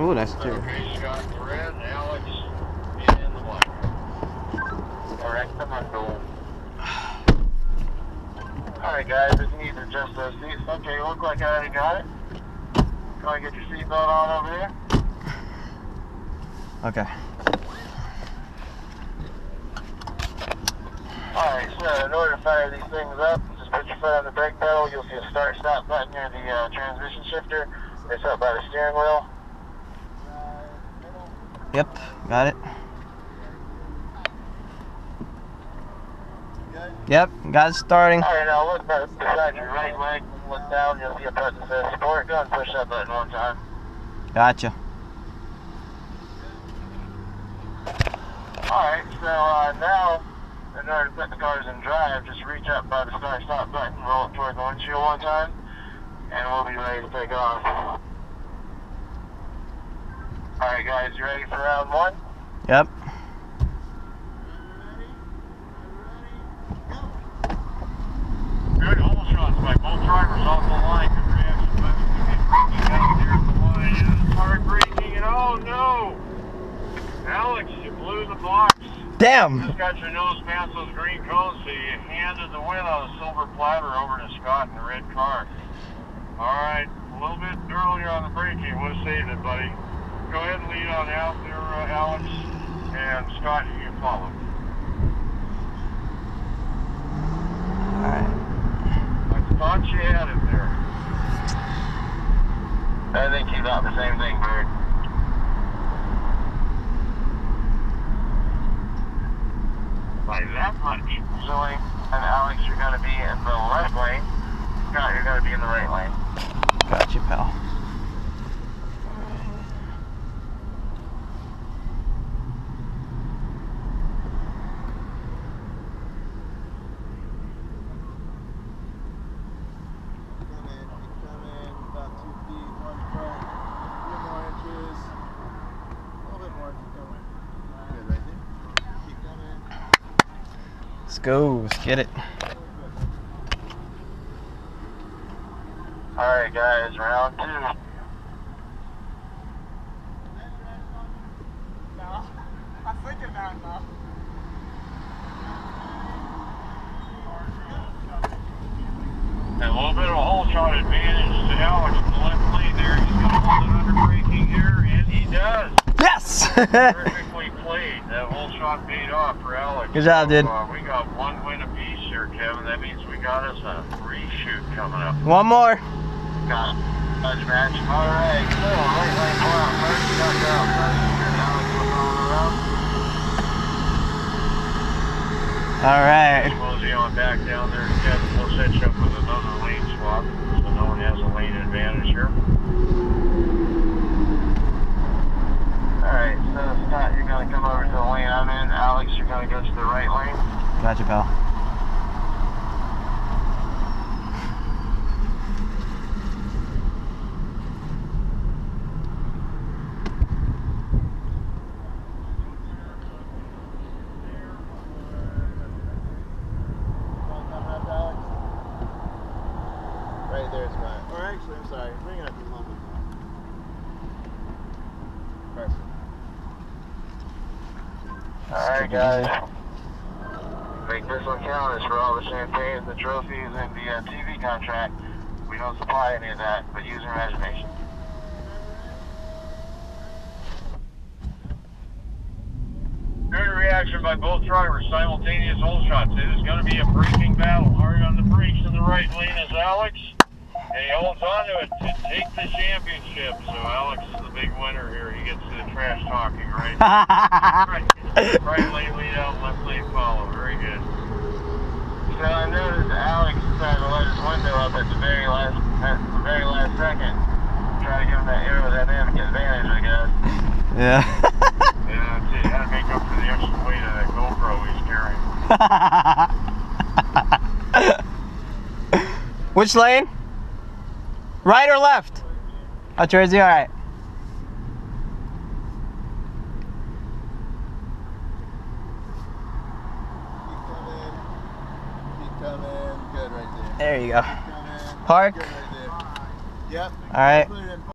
Ooh, nice too. Okay, Scott in the red, Alex in the black. Correct the mundo. Alright guys, just need to adjust those seats. Okay, look like I already got it. Go ahead and get your seatbelt on over there. Okay. Alright, so in order to fire these things up, just put your foot on the brake pedal. You'll see a start-stop button near the transmission shifter. It's up by the steering wheel. Yep, got it. Yep, got it starting. Alright, now look beside your right leg. Look down, you'll see a button that says support. Go and push that button one time. Gotcha. Alright, so now, in order to put the cars in drive, just reach up by the start-stop button, roll it toward the windshield one time, and we'll be ready to take off. Alright guys, you ready for round one? Yep. Good hole shots by both drivers off the line. Good reaction by the braking down there at the line. And hard braking, and oh no! Alex, you blew the box. Damn! You just got your nose past those green cones, so you handed the win on a silver platter over to Scott in the red car. Alright, a little bit earlier on the braking would have saved it, buddy. Go ahead and lead on out there, Alex, and Scott, you can follow. Alright. I thought you had it there. I think you got the same thing, Bird. By that much. Zoe and Alex, you're going to be in the left lane. Scott, you're going to be in the right lane. Got you, pal. Let's go, let's get it. Alright guys, round two. No, I'm thinking about it now. And a little bit of a hole shot advantage to Alex in the left lane there. He's going to hold it under braking here, and he does. Yes! Perfectly played. That hole shot paid off for Alex. Good job, dude. We got one win apiece here, Kevin. That means we got us a reshoot coming up. One more. Got it. Touch match. Alright, so right lane pull out first. Got you out first. And Alex will go around. Alright. Mosey on back down there, Kevin. We'll set you up with another lane swap, so no one has a lane advantage here. Alright, so Scott, you're going to come over to the lane I'm in. Alex, you're going to go to the right lane. Got you, pal. Right there, Scott. Or actually, I'm sorry. Bring it up a little bit more. Perfect. Alright guys, make this one count. It's for all the champagnes, the trophies, and the TV contract. We don't supply any of that, but use your imagination. Good reaction by both drivers, simultaneous hole shots. It is going to be a braking battle. Hard on the brakes in the right lane is Alex. And he holds on to it to take the championship. So Alex is the big winner here. He gets to the trash talking, right? Right lane lead out, left lane follow. Very good. So I noticed Alex decided to let his window up at the very last second. Try to give him that aerodynamic advantage, I guess. Yeah. Yeah, that's it. Had to make up for the extra weight of that GoPro he's carrying. Which lane? Right or left? Oh, Jersey, alright. Keep coming. Good right there. There you go. Keep coming. Park. Good right there. Yep. Alright. Put it in